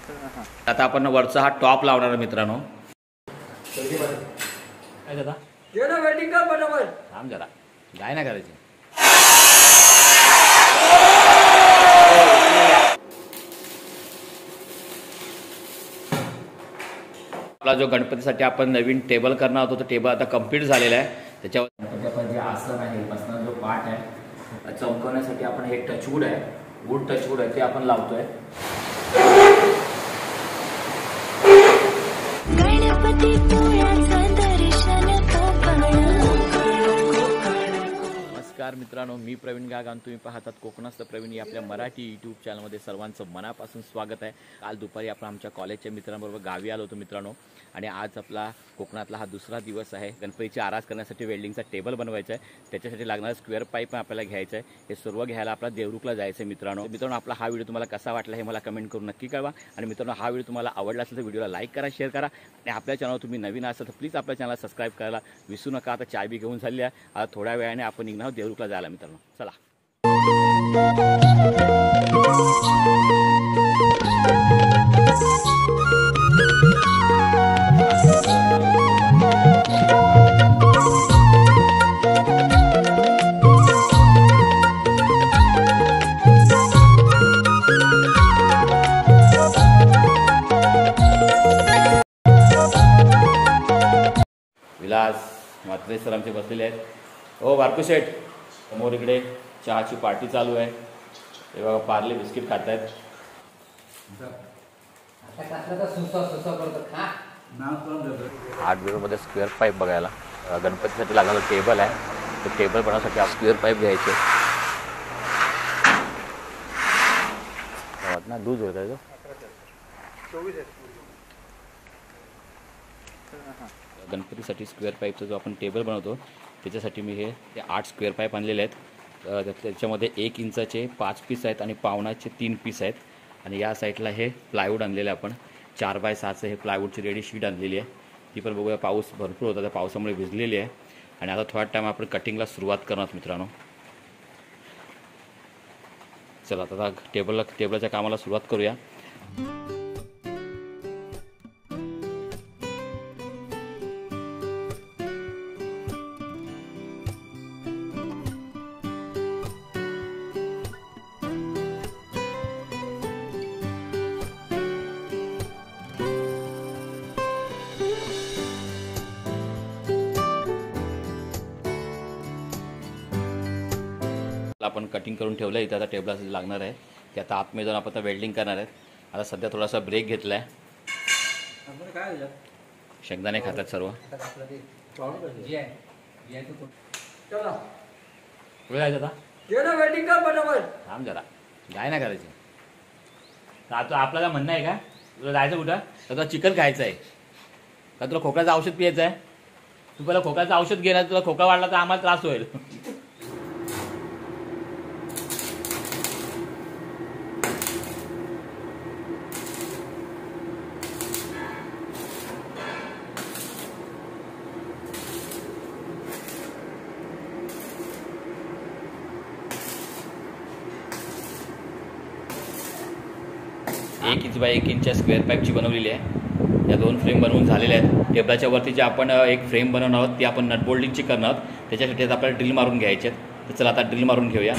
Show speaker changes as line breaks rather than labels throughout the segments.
आता आपण वरचा हा टॉप लावणार मित्रांनो। काय दादा
वेटिंग कर बरोबर
थांब जरा गाय ना करायची। आपला जो गणपतीसाठी आपण नवीन टेबल करणार होतो तो टेबल आता कंप्लीट झालेला आहे। त्याच्यावर आपण जे आसन आहे बसणारा जो पार्ट आहे चमकवण्यासाठी आपण हे टचवूड आहे, वूड टचवूड आहे ते आपण लावतोय। नमस्कार मित्रांनो, मी प्रवीण गाग आणि तुम्ही पाहतात कोकणस्थ प्रवीण या आपल्या मराठी यूट्यूब चॅनलमध्ये सर्वांचं मनापासून स्वागत आहे। काल दुपारी आपण आमच्या कॉलेजच्या मित्रांबरोबर गावी आलो होतो मित्रांनो, आणि आज आपला कोकणातला हा दुसरा दिवस आहे। गणपतीची आरास करण्यासाठी वेल्डिंगचा टेबल बनवायचा आहे, त्याच्यासाठी लागणारा स्क्वेअर पाईप पण आपल्याला घ्यायचा आहे। हे सर्व घ्यायला आपला देवरुखला जायचं आहे मित्रांनो। आपला हा व्हिडिओ तुम्हाला कसा वाटला हे मला कमेंट करून नक्की कळवा। आणि मित्रांनो, हा व्हिडिओ तुम्हाला आवडला असेल तर व्हिडिओला लाईक करा, शेअर करा, आणि आपल्या चॅनलवर तुम्ही नवीन असाल तर प्लीज आपल्या चॅनलला सबस्क्राईब करायला विसरू नका। आता चाय बी घेऊन झाली आहे, आता थोड्या वेळाने आपण निघणार आहोत देवरुखला जायला मित्रांनो, चला। विलास म्हात्रे सर आमचे बसलेले आहेत। ओ बारकू शेठ, समोर इकडे चहाची पार्टी चालू आहे। हे बघा पार्ले बिस्किट खात आहेत। आठ मध्ये स्क्वेअर पाईप बघायला गणपतीसाठी लागणारा टेबल आहे, तो टेबल बनवण्यासाठी स्क्वेअर पाईप घ्यायचे ना। दूध होत आहे गणपतीसाठी स्क्वेअर पाईपचा जो आपण टेबल बनवतो त्याच्यासाठी मी हे 8 स्क्वेअर पाईप आणलेले आहेत। त्याच्यामध्ये 1 इंचाचे 5 पीस आहेत आणि पावणाचे 3 पीस आहेत। आणि या साईडला हे प्लायवूड आणलेलं आहे आपण 4x6 हे प्लायवूडची रेडी शीट आणलेली आहे। ती पण बघूया, पाऊस भरपूर होता त्या पावसामुळे भिजलेली आहे। आणि आता थोडा टाईम आपण कटिंगला सुरुवात करणार मित्रांनो। चला आता टेबलच्या कामाला सुरुवात करूया। आपण कटिंग करून ठेवलं आहे, इथं आता टेबलासाठी लागणार आहे ते आता आतमध्ये जाऊन आपण आता वेल्डिंग करणार आहेत। आता सध्या थोडासा ब्रेक घेतला आहे, शेंगदाणे खातात सर्व। पुढे जायचं आता
वेटिंग कर बरोबर
थांब जरा गाय ना करायची। आता आपल्याला म्हणणं आहे का तुला जायचं कुठं? तर तुला चिकन खायचं आहे का तुला खोकल्याचं औषध पियायचं आहे? तू पहिला खोकल्याचं औषध घेणार, तुला खोकला वाढला तर आम्हाला त्रास होईल। एक इंच बाय 1 इंच स्क्वेअर पाईपची बनवलेली आहे। या 2 फ्रेम बनवून झालेल्या आहेत। टेबलाच्या वरती जे आपण एक फ्रेम बनवणार आहोत ती आपण नट बोल्डिंगची करणार आहोत, त्याच्यासाठी आपल्याला ड्रिल मारून घ्यायचे आहेत। तर चला आता ड्रिल मारून घेऊया।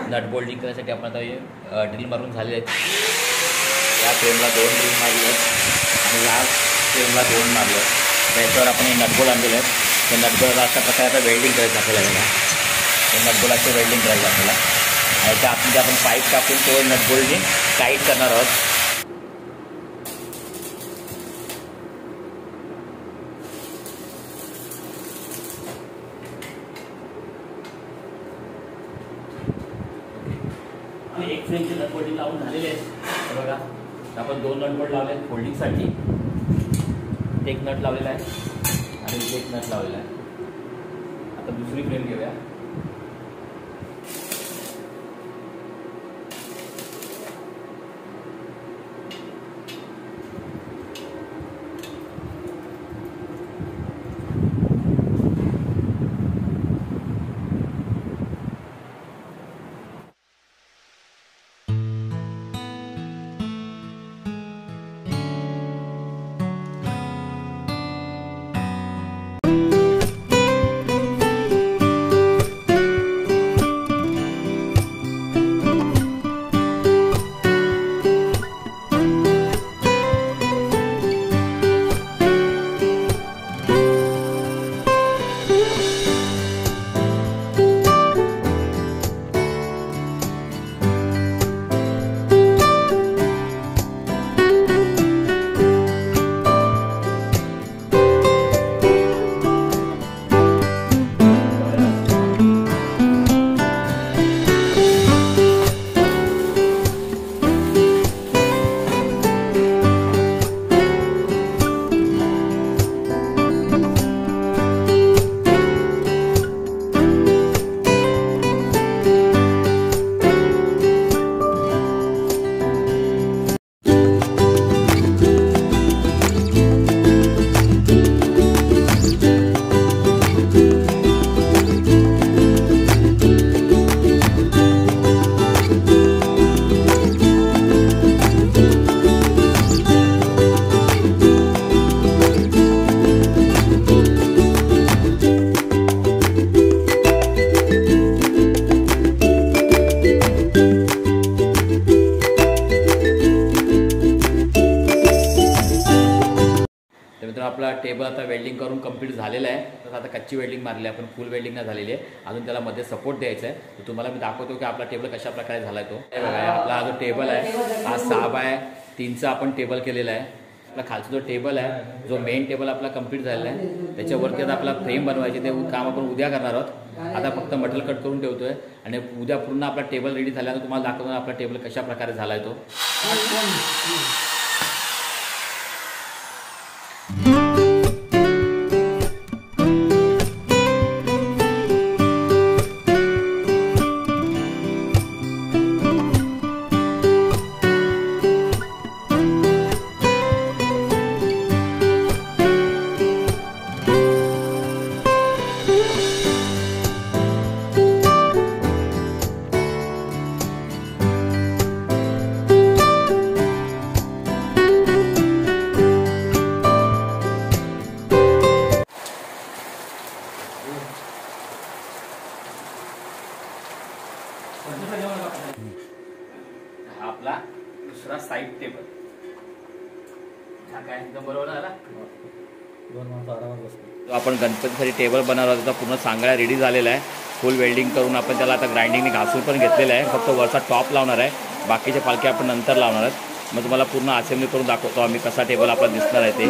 नट बोल्डिंग करण्यासाठी आपण आता ड्रिल मारून झालेले आहेत। या फ्रेमला 2 ड्रिल मारले आहेत आणि या फ्रेमला 2 मारले आहेत। त्याच्यावर आपण हे नटबोल्ट आणलेले आहेत। त्या नटबोल्टला अशा प्रकारे आता वेल्डिंग करायचं आपल्याला। हे नटबोल्टचे वेल्डिंग करायचं आपल्याला, आणि त्या आतमध्ये आपण पाईप टाकून तो नटबोल्टने टाईट करणार आहोत। एक फ्रेमचे नट बोल्टिंग लावून झालेले आहेत बघा। आपण 2 नट बोल्ट लावले आहेत फोल्डिंगसाठी, एक नट लावलेला आहे आणि एक नट लावलेला आहे। आता दुसरी फ्रेम घेऊया। आपला टेबल आता वेल्डिंग करून कंप्लीट झालेला आहे. तर आता कच्ची वेल्डिंग मारली आहे आपण, फुल वेल्डिंग नाही झालेली आहे अजून. त्याला मध्ये सपोर्ट द्यायचा आहे. तर तुम्हाला मी दाखवतो की आपला टेबल कशा प्रकारे झाला आहे तो. हे बघा, आपला हा जो टेबल आहे हा 6x3चा आपण टेबल केलेला आहे. आपला खालचा जो टेबल आहे, जो मेन टेबल आपला कंप्लीट झालेला आहे, त्याच्यावरती आता आपला फ्रेम बनवायची, ते काम आपण उद्या करणार आहोत. आता फक्त मटेरियल कट करून ठेवतोय आणि उद्या पूर्ण आपला टेबल रेडी झाल्यानंतर तुम्हाला दाखवतो आपला टेबल कशा प्रकारे झाला आहे तो. हा आपला दुसरा साईड टेबल. हा काय एकदम बरोबर झाला.
2 माणसं आरामात बसतो.
तो आपण गणपतीसाठी टेबल बनवला होता, पूर्ण सांगायला रेडी झालेला आहे. फुल वेल्डिंग करून आपण त्याला आता ग्राइंडिंगने घासून पण घेतलेलं आहे. फक्त वरचा टॉप लावणार आहे, बाकीचे पालखी आपण नंतर लावणार आहेत. मग तुम्हाला पूर्ण असेंब्ली करून दाखवतो आम्ही कसा टेबल आपला दिसणार आहे ते.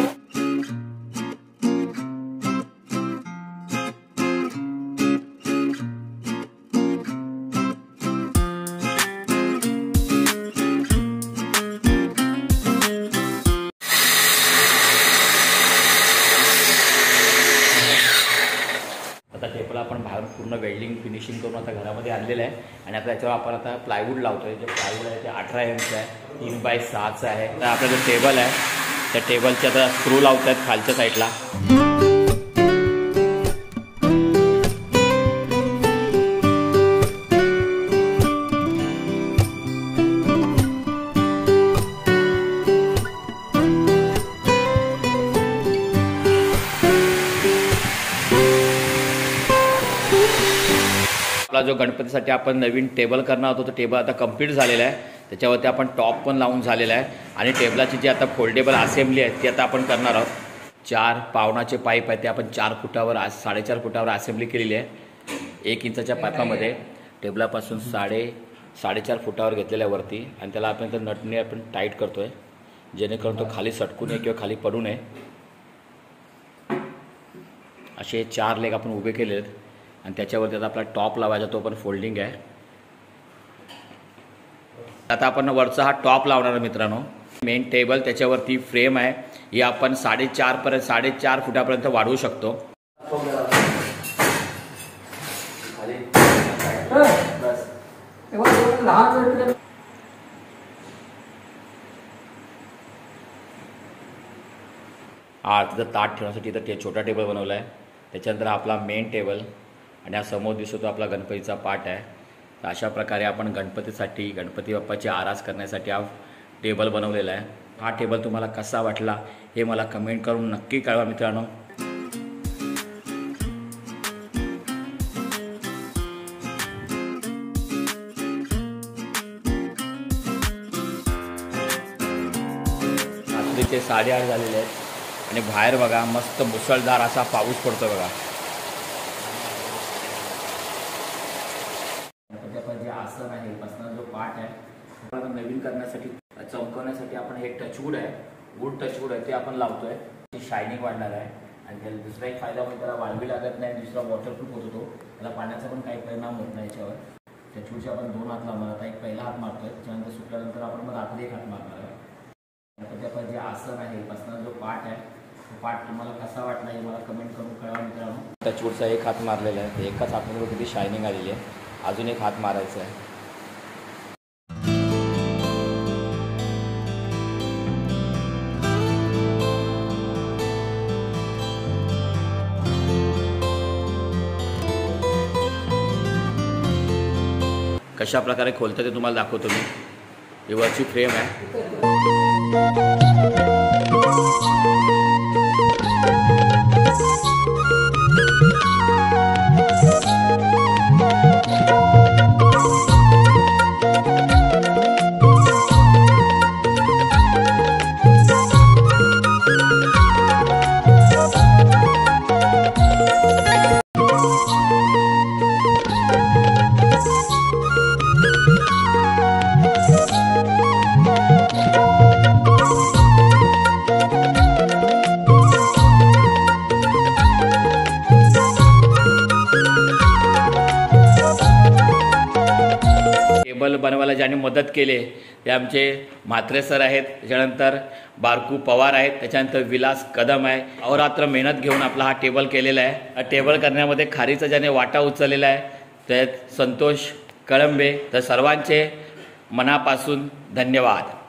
टेबल आपण बाहेर पूर्ण वेल्डिंग फिनिशिंग करून आता घरामध्ये आणलेलं आहे आणि आता याच्यावर आपण आता प्लायवूड लावतोय. जे प्लायवूड आहे ते 18 mm आहे, 3x6 आहे. तर आपला जो टेबल आहे त्या टेबलचे आता स्क्रू लावत आहेत खालच्या साईडला. आपला जो गणपतीसाठी आपण नवीन टेबल करणार होतो तो टेबल आता कंप्लीट झालेला आहे. त्याच्यावरती आपण टॉप पण लावून झालेला आहे आणि टेबलाची जी आता फोल्डेबल असेंब्ली आहे ती आता आपण करणार आहोत. 4 पावणाचे पाईप आहे ते आपण 4 फुटावर 4.5 फुटावर असेंब्ली केलेली आहे. 1 इंचाच्या पाईपामध्ये टेबलापासून 4.5 फुटावर घेतलेल्या वरती आणि त्याला आपण तर नटने आपण टाईट करतोय जेणेकरून तो खाली सटकू नये किंवा खाली पडू नये. असे 4 लेग आपण उभे केले आहेत आणि त्याच्यावरती आता आपला टॉप लावायचा, तो पण फोल्डिंग आहे. आता आपण वरचा हा टॉप लावणार मित्रांनो. मेन टेबल त्याच्यावरती फ्रेम आहे, ही आपण 4.5 फुटापर्यंत वाढवू शकतो. तिथं ताट ठेवण्यासाठी इथं छोटा टेबल बनवला आहे. त्याच्यानंतर आपला मेन टेबल आणि हा समोर दिसतो तो आपला गणपतीचा पाट आहे. तर अशा प्रकारे आपण गणपतीसाठी, गणपती बाप्पाची आरास करण्यासाठी हा टेबल बनवलेला आहे. हा टेबल तुम्हाला कसा वाटला हे मला कमेंट करून नक्की कळवा मित्रांनो. रात्रीचे 8:30 झालेले आहेत आणि बाहेर बघा मस्त मुसळधार असा पाऊस पडतो बघा. जे आसन आहे, बसणारा जो पाठ आहे नवीन करण्यासाठी, चमकवण्यासाठी आपण हे टचवूड आहे, वूड टचवूड आहे ते आपण लावतोय. शायनिंग वाढणार आहे आणि त्याला दुसरा एक फायदा म्हणजे त्याला वाळवी लागत नाही, दुसरा वॉटरप्रूफ होतो तो. त्याला पाण्याचा पण काही परिणाम होत नाही याच्यावर. टचवूडचे आपण 2 हात लावणार. आता एक पहिला हात मारतोय, त्याच्यानंतर सुटल्यानंतर आपण मग आतले 1 हात मारणार आहे. आपण जे आसन आहे, बसणारा जो पाठ आहे, तो पाठ तुम्हाला कसा वाटला हे मला कमेंट करून कळवा मित्रांनो. टचवूडचा 1 हात मारलेला आहे, ते एकाच हातामध्ये किती शायनिंग आलेली आहे. अजून 1 हात मारायचा आहे. कशा प्रकारे खोलतं ते तुम्हाला दाखवतो मी. ही वरची फ्रेम आहे. टेबल बनवायला ज्यांनी मदत केली ते आमचे म्हात्रे सर आहेत, त्याच्यानंतर बारकू पवार आहेत, त्याच्यानंतर विलास कदम आहे. अहोरात्र मेहनत घेऊन आपला हा टेबल केलेला आहे. हा टेबल करण्यामध्ये खारीचा ज्याने वाटा उचललेला आहे त्यात संतोष कळंबे. तर सर्वांचे मनापासून धन्यवाद.